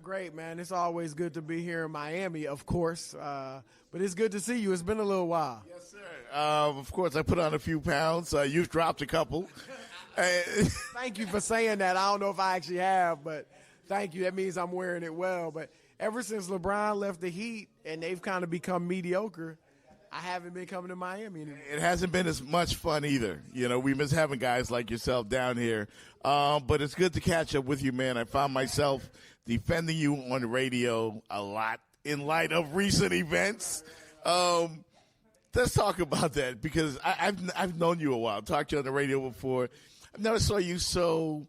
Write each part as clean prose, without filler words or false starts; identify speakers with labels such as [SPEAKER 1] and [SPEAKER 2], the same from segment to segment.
[SPEAKER 1] great, man. It's always good to be here in Miami, of course. But it's good to see you. It's been a little while.
[SPEAKER 2] Yes, sir. Of course, I put on a few pounds. You've dropped a couple.
[SPEAKER 1] Thank you for saying that. I don't know if I actually have, but thank you. That means I'm wearing it well. But ever since LeBron left the Heat and they've kind of become mediocre, I haven't been coming to Miami anymore.
[SPEAKER 2] It hasn't been as much fun either. You know, we miss having guys like yourself down here. But it's good to catch up with you, man. I found myself defending you on the radio a lot in light of recent events. Let's talk about that because I've known you a while. Talked to you on the radio before. I never saw you so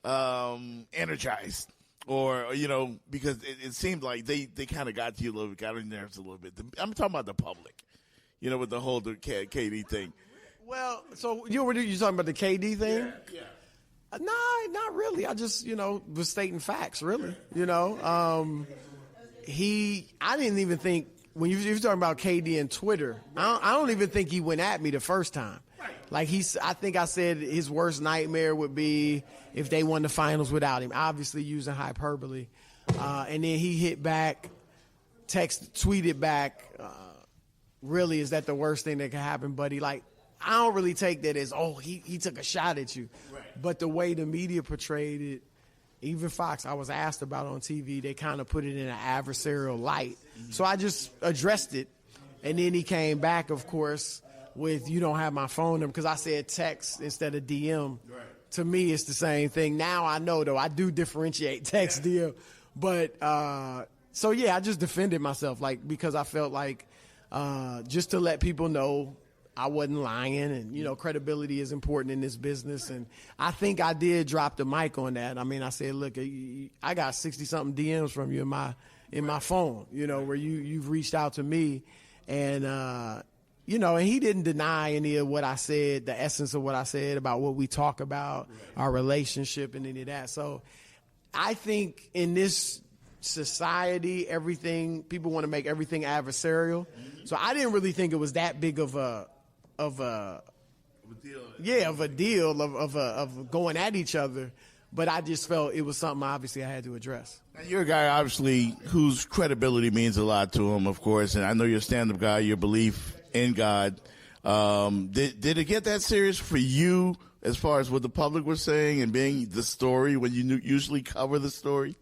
[SPEAKER 2] energized. Or, you know, because it seemed like they kind of got to you a little bit, got on your nerves a little bit. I'm talking about the public, you know, with the whole KD thing.
[SPEAKER 1] Well, so you talking about the KD thing?
[SPEAKER 2] Yeah.
[SPEAKER 1] No, not really. I just, was stating facts, really. I didn't even think, when you were talking about KD and Twitter, I don't even think he went at me the first time. Like I think I said his worst nightmare would be if they won the finals without him, obviously using hyperbole. And then he hit back, tweeted back, really, is that the worst thing that could happen, buddy? Like, I don't really take that as, he took a shot at you. Right. But the way the media portrayed it, even Fox, I was asked about on TV, they kind of put it in an adversarial light. Mm-hmm. So I just addressed it. And then he came back, of course, with you don't have my phone number because I said text instead of DM. Right. To me, it's the same thing. Now I know, though, I do differentiate text, DM. But, I just defended myself, because I felt like just to let people know I wasn't lying and, credibility is important in this business. And I think I did drop the mic on that. I mean, I said, look, I got 60-something DMs from you in my phone, where you've reached out to me. And, and he didn't deny any of what I said, the essence of what I said about what we talk about, our relationship and any of that. So I think in this society, people want to make everything adversarial. Mm-hmm. So I didn't really think it was that big of a deal of going at each other. But I just felt it was something obviously I had to address.
[SPEAKER 2] Now, you're a guy, obviously, whose credibility means a lot to him, of course. And I know you're a stand-up guy, your belief in God. Did it get that serious for you as far as what the public was saying and being the story when you usually cover the story?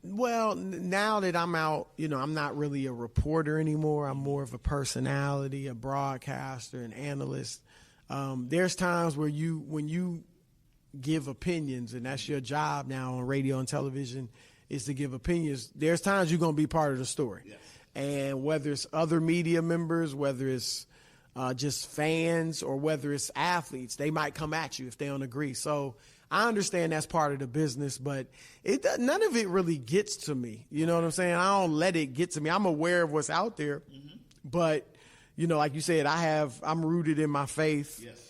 [SPEAKER 1] Well, now that I'm out, I'm not really a reporter anymore. I'm more of a personality, a broadcaster, an analyst. There's times where when you give opinions, and that's your job now on radio and television, is to give opinions. There's times you're going to be part of the story. Yes. And whether it's other media members, whether it's just fans, or whether it's athletes, they might come at you if they don't agree. So I understand that's part of the business, but none of it really gets to me. You know what I'm saying? I don't let it get to me. I'm aware of what's out there, mm-hmm. But like you said, I'm rooted in my faith. Yes.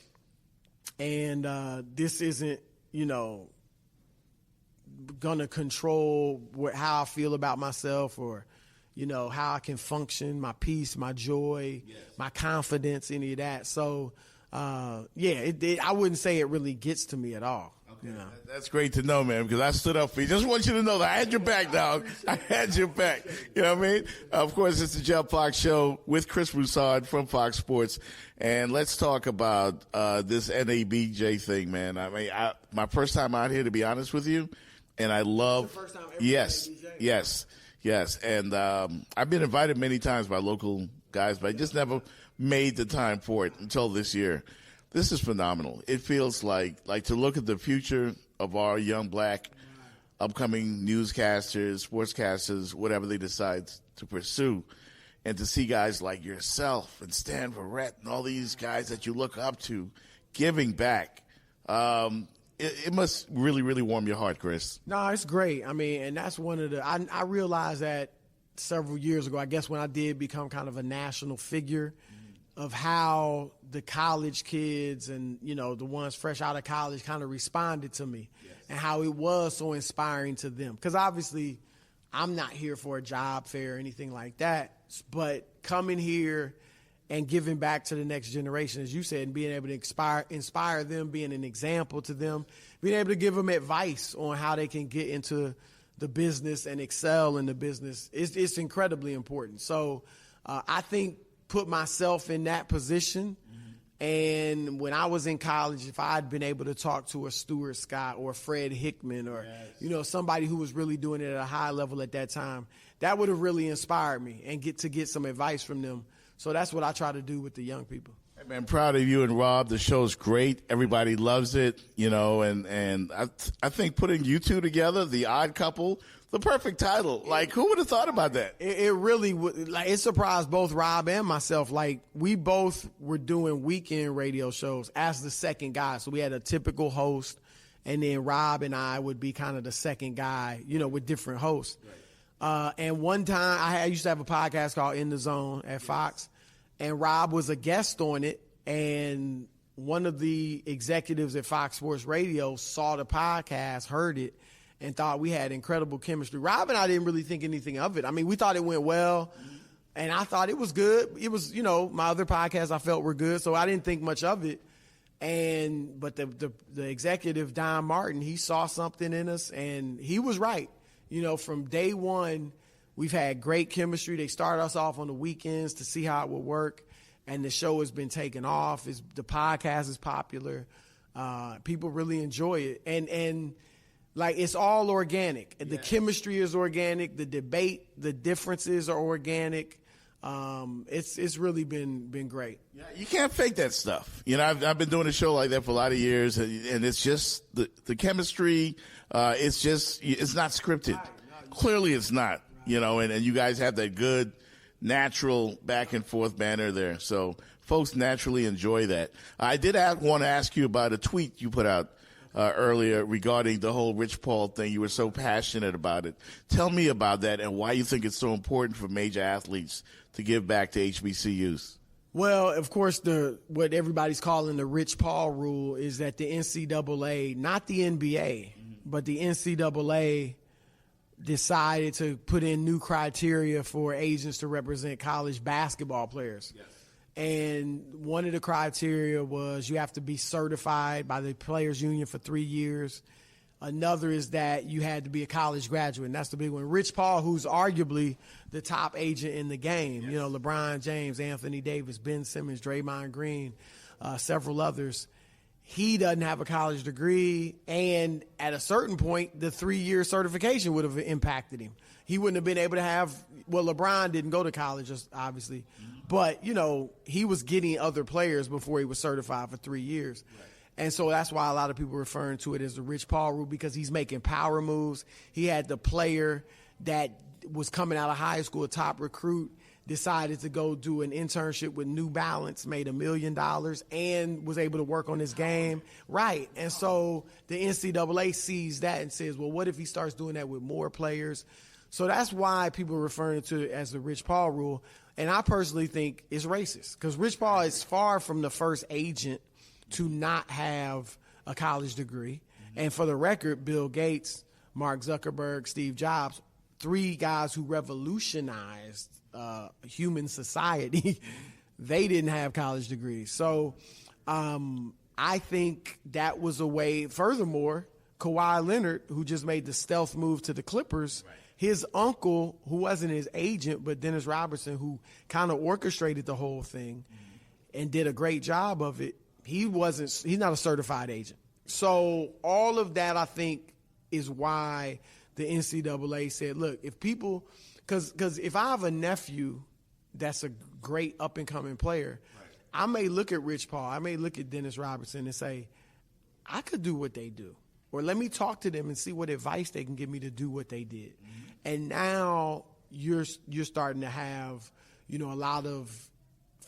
[SPEAKER 1] And this isn't, gonna control how I feel about myself or, how I can function, my peace, my joy, yes. My confidence, any of that. So, I wouldn't say it really gets to me at all. Okay.
[SPEAKER 2] That's great to know, man, because I stood up for you. Just want you to know that I had your back, dog. I had your back. You know what I mean? Of course, it's the Jeff Fox Show with Chris Broussard from Fox Sports. And let's talk about this NABJ thing, man. I mean, my first time out here, to be honest with you, and I love –
[SPEAKER 1] first time ever
[SPEAKER 2] Yes. And I've been invited many times by local guys, but I just never made the time for it until this year. This is phenomenal. It feels like to look at the future of our young black upcoming newscasters, sportscasters, whatever they decide to pursue, and to see guys like yourself and Stan Verrett and all these guys that you look up to giving back. It must really, really warm your heart, Chris.
[SPEAKER 1] No, it's great. I mean, and that's one of the I realized that several years ago, I guess when I did become kind of a national figure, of how the college kids and, the ones fresh out of college kind of responded to me. Yes. And how it was so inspiring to them. Because obviously I'm not here for a job fair or anything like that, but coming here and giving back to the next generation, as you said, and being able to inspire them, being an example to them, being able to give them advice on how they can get into the business and excel in the business, it's incredibly important. So I think put myself in that position. And when I was in college, if I had been able to talk to a Stuart Scott or Fred Hickman or, somebody who was really doing it at a high level at that time, that would have really inspired me and get some advice from them. So that's what I try to do with the young people.
[SPEAKER 2] Hey man, proud of you and Rob. The show's great. Everybody loves it, and I think putting you two together, the odd couple, the perfect title. Like, who would have thought about that?
[SPEAKER 1] It really would. Like, it surprised both Rob and myself. Like, we both were doing weekend radio shows as the second guy. So we had a typical host, and then Rob and I would be kind of the second guy, with different hosts. Right. And one time I used to have a podcast called In the Zone at Fox, and Rob was a guest on it. And one of the executives at Fox Sports Radio saw the podcast, heard it, and thought we had incredible chemistry. Rob and I didn't really think anything of it. I mean, we thought it went well, and I thought it was good. It was, my other podcasts I felt were good, so I didn't think much of it. But the executive, Don Martin, he saw something in us, and he was right. From day one, we've had great chemistry. They started us off on the weekends to see how it would work, and the show has been taken off. The podcast is popular. People really enjoy it. And like, it's all organic. The chemistry is organic. The debate, the differences are organic. It's really been great.
[SPEAKER 2] Yeah, you can't fake that stuff. I've been doing a show like that for a lot of years, and it's just the chemistry. It's not scripted. Clearly, it's not. And you guys have that good, natural back and forth banter there. So folks naturally enjoy that. I did want to ask you about a tweet you put out earlier regarding the whole Rich Paul thing. You were so passionate about it. Tell me about that and why you think it's so important for major athletes to give back to HBCUs.
[SPEAKER 1] Well, of course, what everybody's calling the Rich Paul rule is that the NCAA, not the NBA, but the NCAA decided to put in new criteria for agents to represent college basketball players. Yes. And one of the criteria was you have to be certified by the Players Union for 3 years. Another is that you had to be a college graduate, and that's the big one. Rich Paul, who's arguably the top agent in the game, LeBron James, Anthony Davis, Ben Simmons, Draymond Green, several others, he doesn't have a college degree, and at a certain point, the 3-year certification would have impacted him. He wouldn't have been able to have – well, LeBron didn't go to college, obviously, but, he was getting other players before he was certified for 3 years. Right. And so that's why a lot of people are referring to it as the Rich Paul rule, because he's making power moves. He had the player that was coming out of high school, a top recruit, decided to go do an internship with New Balance, made $1 million, and was able to work on his game. Right. And so the NCAA sees that and says, well, what if he starts doing that with more players? So that's why people are referring to it as the Rich Paul rule. And I personally think it's racist, because Rich Paul is far from the first agent to not have a college degree. And for the record, Bill Gates, Mark Zuckerberg, Steve Jobs, 3 guys who revolutionized human society, they didn't have college degrees. So I think that was a way. Furthermore, Kawhi Leonard, who just made the stealth move to the Clippers, his uncle, who wasn't his agent, but Dennis Robertson, who kind of orchestrated the whole thing and did a great job of it, he's not a certified agent. So all of that, I think, is why the NCAA said, look, if people, because if I have a nephew that's a great up-and-coming player, I may look at Rich Paul, I may look at Dennis Robertson and say, I could do what they do. Or let me talk to them and see what advice they can give me to do what they did. And now you're starting to have, a lot of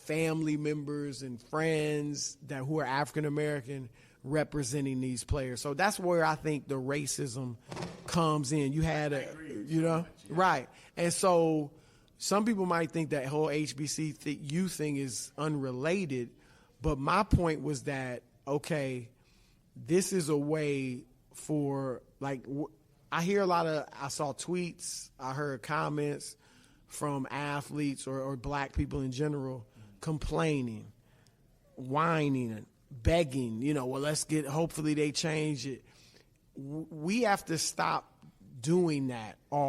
[SPEAKER 1] family members and friends who are African American representing these players. So that's where I think the racism comes in. You had right. And so some people might think that whole HBCU thing is unrelated, but my point was that, okay, this is a way for, like, I saw tweets, I heard comments from athletes or black people in general complaining, whining, begging, hopefully they change it. We have to stop doing that all